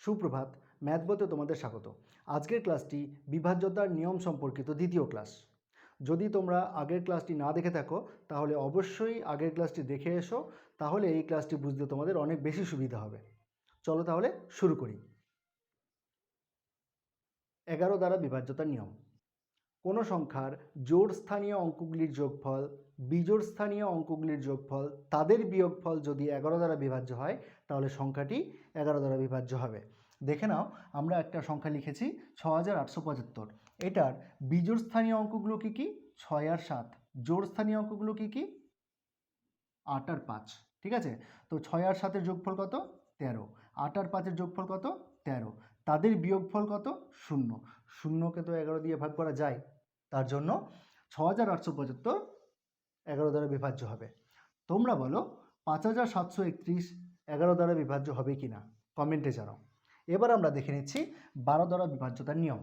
সুপ্রভাত, ম্যাথ বইতে তোমাদের স্বাগত। আজকের ক্লাসটি বিভাজ্যতার নিয়ম সম্পর্কিত দ্বিতীয় ক্লাস। যদি তোমরা আগের ক্লাসটি না দেখে থাকো তাহলে অবশ্যই আগের ক্লাসটি দেখে এসো, তাহলে এই ক্লাসটি বুঝতে তোমাদের অনেক বেশি সুবিধা হবে। চলো তাহলে শুরু করি। 11 দ্বারা বিভাজ্যতার নিয়ম। কোনো সংখ্যার জোড় স্থানীয় অঙ্কগুলির যোগফল, বিজোড় স্থানীয় অঙ্কগুলির যোগফল, তাদের বিয়োগফল যদি 11 দ্বারা বিভাজ্য হয় তাহলে সংখ্যাটি 11 দ্বারা বিভাজ্য হবে। দেখে নাও, আমরা একটা সংখ্যা লিখেছি 6875। এটার বিজোড় স্থানীয় অঙ্কগুলো কী কী? 6 আর 7। জোড় স্থানীয় অঙ্কগুলো কী কী? 8 আর 5। ঠিক আছে, তো 6 আর 7-এর যোগফল কত? 13। 8 আর 5-এর যোগফল কত? 13। তাদের বিয়োগফল কত? 0। 0কে তো 11 দিয়ে ভাগ করা যায়, তার জন্য 6875 11 দ্বারা বিভাজ্য হবে। তোমরা বলো 5731 11 দ্বারা বিভাজ্য হবে কি না, কমেন্টে জানাও। এবার আমরা দেখে নিচ্ছি 12 দ্বারা বিভাজ্যতার নিয়ম।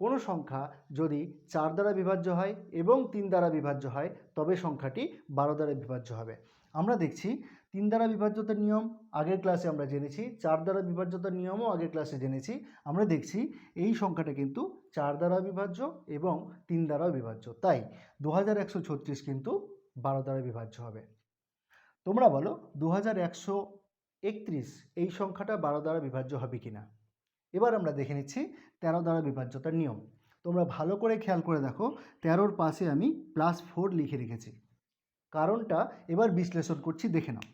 কোনো সংখ্যা যদি 4 দ্বারা বিভাজ্য হয় এবং 3 দ্বারা বিভাজ্য হয় তবে সংখ্যাটি 12 দ্বারা বিভাজ্য হবে। আমরা দেখছি 3 দ্বারা বিভাজ্যতার নিয়ম আগের ক্লাসে আমরা জেনেছি, 4 দ্বারা বিভাজ্যতার নিয়মও আগের ক্লাসে জেনেছি। আমরা দেখছি এই সংখ্যাটা কিন্তু 4 দ্বারা বিভাজ্য এবং 3 দ্বারাও বিভাজ্য, তাই 2136 কিন্তু 12 দ্বারা বিভাজ্য হবে। তোমরা বলো 2131 এই সংখ্যাটা 12 দ্বারা বিভাজ্য হবে কিনা। এবার আমরা দেখে নিচ্ছি 13 দ্বারা বিভাজ্যতার নিয়ম। তোমরা ভালো করে খেয়াল করে দেখো, 13-র পাশে আমি +4 লিখে রেখেছি। কারণটা এবার বিশ্লেষণ করছি, দেখে নাও।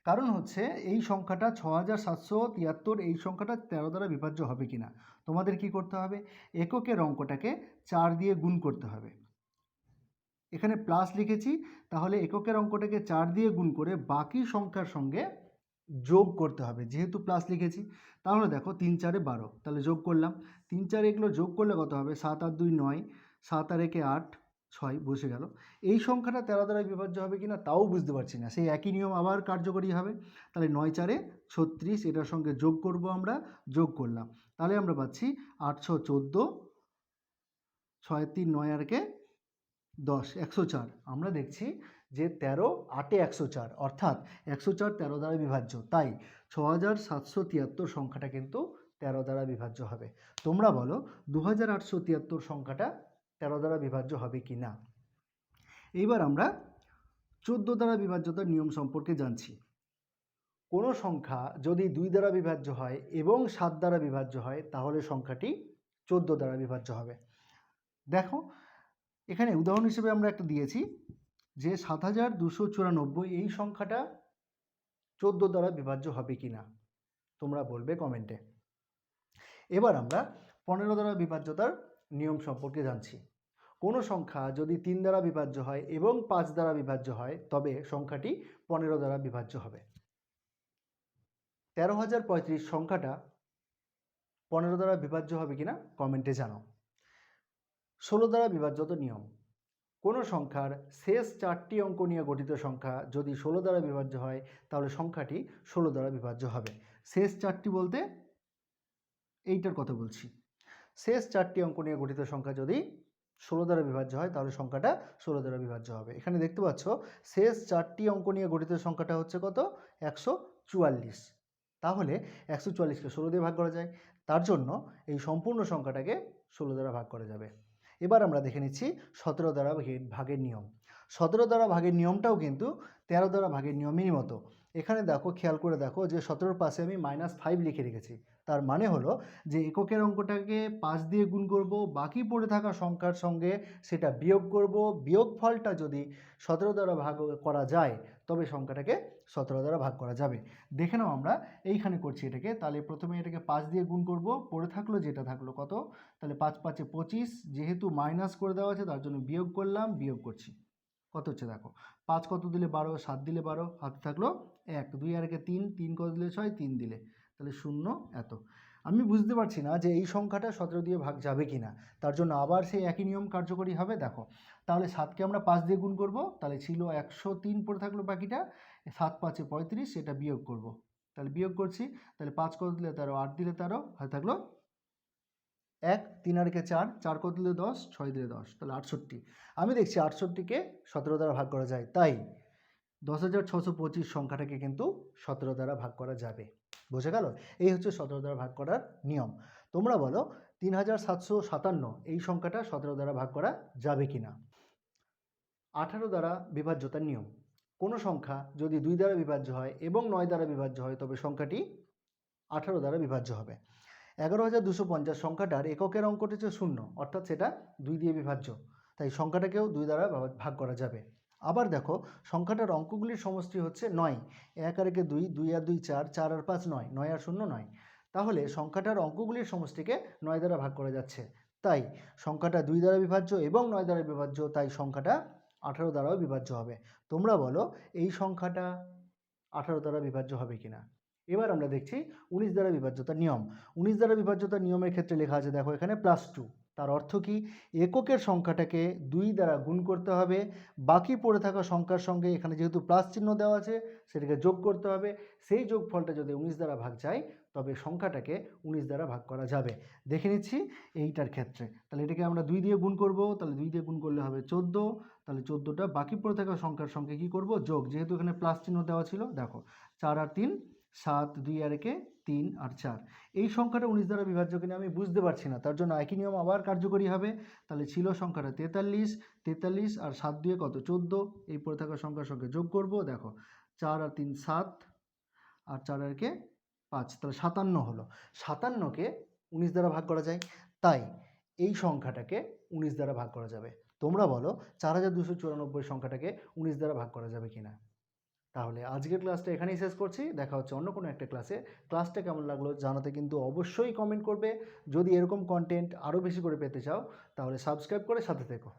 কারণ হচ্ছে এই সংখ্যাটা 6773, এই সংখ্যাটা 13 দ্বারা বিভাজ্য হবে কিনা। তোমাদের কি করতে হবে? এককের অঙ্কটাকে 4 দিয়ে গুণ করতে হবে। এখানে প্লাস লিখেছি, তাহলে এককের অঙ্কটাকে 4 দিয়ে গুণ করে বাকি সংখ্যার সঙ্গে যোগ করতে হবে। যেহেতু প্লাস লিখেছি, তাহলে দেখো 3 4 12, তাহলে যোগ করলাম। 3 4 এগুলো যোগ করলে কত হবে? 7 আর 2 9, 7 আর 1 8, 6 বসে গেল। এই সংখ্যাটা 13 দ্বারা বিভাজ্য হবে কিনা তাও বুঝতে পারছি না, সেই একই নিয়ম আবার কার্যকরী হবে। তাহলে 9 4 36, এটার সঙ্গে যোগ করব, আমরা যোগ করলাম, তাহলে আমরা পাচ্ছি 814, 6 3 9 আর 10, 104। আমরা দেখছি যে 13 8 104, অর্থাৎ 104 13 দ্বারা বিভাজ্য, তাই 6773 সংখ্যাটা কিন্তু 13 দ্বারা বিভাজ্য হবে। তোমরা বলো 2873 সংখ্যাটা 13 দ্বারা বিভাজ্য হবে কি না। এইবার আমরা 14 দ্বারা বিভাজ্যতার নিয়ম সম্পর্কে জানছি। কোনো সংখ্যা যদি 2 দ্বারা বিভাজ্য হয় এবং 7 দ্বারা বিভাজ্য হয় তাহলে সংখ্যাটি 14 দ্বারা বিভাজ্য হবে। দেখো, এখানে উদাহরণ হিসেবে আমরা একটা দিয়েছি যে 7294, এই সংখ্যাটা 14 দ্বারা বিভাজ্য হবে কি না, তোমরা বলবে কমেন্টে। এবার আমরা 15 দ্বারা বিভাজ্যতার নিয়ম সম্পর্কে জানছি। কোনো সংখ্যা যদি 3 দ্বারা বিভাজ্য হয় এবং 5 দ্বারা বিভাজ্য হয় তবে সংখ্যাটি 15 দ্বারা বিভাজ্য হবে। 13035 সংখ্যাটা 15 দ্বারা বিভাজ্য হবে কিনা কমেন্টে জানাও। 16 দ্বারা বিভাজ্যতার নিয়ম। কোনো সংখ্যার শেষ 4টি অঙ্ক নিয়ে গঠিত সংখ্যা যদি 16 দ্বারা বিভাজ্য হয় তাহলে সংখ্যাটি 16 দ্বারা বিভাজ্য হবে। শেষ 4টি বলতে এইটার কথা বলছি। শেষ 4টি অঙ্ক নিয়ে গঠিত সংখ্যা যদি 16 দ্বারা বিভাজ্য হয় তাহলে সংখ্যাটা 16 দ্বারা বিভাজ্য হবে। এখানে দেখতে পাচ্ছ শেষ 4টি অঙ্ক নিয়ে গঠিত সংখ্যাটা হচ্ছে কত? 144। তাহলে 144কে 16 দিয়ে ভাগ করা যায়, তার জন্য এই সম্পূর্ণ সংখ্যাটাকে 16 দ্বারা ভাগ করা যাবে। এবার আমরা দেখে নিচ্ছি 17 দ্বারা ভাগের নিয়ম। 17 দ্বারা ভাগের নিয়মটাও কিন্তু 13 দ্বারা ভাগের নিয়মেরই মতো। এখানে দেখো, খেয়াল করে দেখো যে 17-র পাশে আমি -5 লিখে রেখেছি। তার মানে হলো যে এককের অঙ্কটাকে 5 দিয়ে গুণ করব, বাকি পড়ে থাকা সংখ্যার সঙ্গে সেটা বিয়োগ করব। বিয়োগফলটা যদি 17 দ্বারা ভাগ করা যায় তবে সংখ্যাটাকে 17 দ্বারা ভাগ করা যাবে। দেখে নাও, আমরা এইখানে করছি এটাকে। তাহলে প্রথমে এটাকে 5 দিয়ে গুণ করব, পড়ে থাকলো যেটা থাকলো কত, তাহলে 5 5 25, যেহেতু মাইনাস করে দেওয়া আছে তার জন্য বিয়োগ করলাম, বিয়োগ করছি। কত হচ্ছে দেখো, 5 কত দিলে 12, 7 দিলে 12, হাতে থাকলো 1, 2 আর 3, 3 কত দিলে 6, 3 দিলে, তাহলে 0 এত। আমি বুঝতে পারছি না যে এই সংখ্যাটা 17 দিয়ে ভাগ যাবে কি না, তার জন্য আবার সেই একই নিয়ম কার্যকরী হবে। দেখো, তাহলে 7কে আমরা 5 দিয়ে গুণ করব, তাহলে ছিল 103 পড়ে থাকলো বাকিটা, 7 5 35, এটা বিয়োগ করব, তাহলে বিয়োগ করছি, তাহলে 5 কত দিলে 13, 8 দিলে 13, হাতে থাকলো 1, 3 আর 4, 4 কত দিলে 10, 6 দিলে 10, তাহলে 68। আমি দেখছি 68কে 17 দ্বারা ভাগ করা যায়, তাই 10625 সংখ্যাটাকে কিন্তু 17 দ্বারা ভাগ করা যাবে। বোঝা গেল? এই হচ্ছে 17 দ্বারা ভাগ করার নিয়ম। তোমরা বলো 3757 এই সংখ্যাটা 17 দ্বারা ভাগ করা যাবে কিনা? 18 দ্বারা বিভাজ্যতার নিয়ম। কোনো সংখ্যা যদি 2 দ্বারা বিভাজ্য হয় এবং 9 দ্বারা বিভাজ্য হয় তবে সংখ্যাটি 18 দ্বারা বিভাজ্য হবে। 11,250 সংখ্যাটার এককের অঙ্কটি হচ্ছে 0, অর্থাৎ সেটা 2 দিয়ে বিভাজ্য, তাই সংখ্যাটাকেও 2 দ্বারা ভাগ করা যাবে। আবার দেখো সংখ্যাটার অঙ্কগুলির সমষ্টি হচ্ছে 9, 1 আর 1 2, 2 আর 2 4, 4 আর 5 9, 9 আর 0 9। তাহলে সংখ্যাটার অঙ্কগুলির সমষ্টিকে 9 দ্বারা ভাগ করা যাচ্ছে, তাই সংখ্যাটা 2 দ্বারা বিভাজ্য এবং 9 দ্বারা বিভাজ্য, তাই সংখ্যাটা 18 দ্বারাও বিভাজ্য হবে। তোমরা বলো এই সংখ্যাটা 18 দ্বারা বিভাজ্য হবে কিনা? এবার আমরা দেখছি 19 দ্বারা বিভাজ্যতার নিয়ম। 19 দ্বারা বিভাজ্যতার নিয়মের ক্ষেত্রে লেখা আছে, দেখো এখানে +2। তার অর্থ কি? এককের সংখ্যাটাকে 2 দ্বারা গুণ করতে হবে, বাকি পড়ে থাকা সংখ্যার সঙ্গে এখানে যেহেতু প্লাস চিহ্ন দেওয়া আছে সেটাকে যোগ করতে হবে। সেই যোগফলটা যদি 19 দ্বারা ভাগ যায় তবে সংখ্যাটাকে 19 দ্বারা ভাগ করা যাবে। দেখে নিচ্ছি এইটার ক্ষেত্রে, তাহলে এটাকে আমরা 2 দিয়ে গুণ করব, তাহলে 2 দিয়ে গুণ করলে হবে 14, তাহলে 14টা বাকি পড়ে থাকা সংখ্যার সঙ্গে কী করব? যোগ, যেহেতু এখানে প্লাস চিহ্ন দেওয়া ছিল। দেখো 4 আর 3 7, 2 আর 1 3 আর 4। এই সংখ্যাটা 19 দ্বারা বিভাজ্য কিনা আমি বুঝতে পারছি না, তার জন্য একই নিয়ম আবার কার্যকরী হবে। তাহলে ছিল সংখ্যাটা 43, 43 আর 7 2 কত? 14, এই পড়ে থাকা সংখ্যার সঙ্গে যোগ করব। দেখো 4 আর 3 7 আর 4 আর 1 5, তাহলে 57 হলো। 57কে 19 দ্বারা ভাগ করা যায়, তাই এই সংখ্যাটাকে 19 দ্বারা ভাগ করা যাবে। তোমরা বলো 4294 সংখ্যাটাকে 19 দ্বারা ভাগ করা যাবে কিনা? তাহলে আজকের ক্লাসটা এখানেই শেষ করছি, দেখা হচ্ছে অন্য কোনো একটা ক্লাসে। ক্লাসটা কেমন লাগলো জানাতে কিন্তু অবশ্যই কমেন্ট করবে। যদি এরকম কন্টেন্ট আরও বেশি করে পেতে চাও তাহলে সাবস্ক্রাইব করে সাথে থেকো।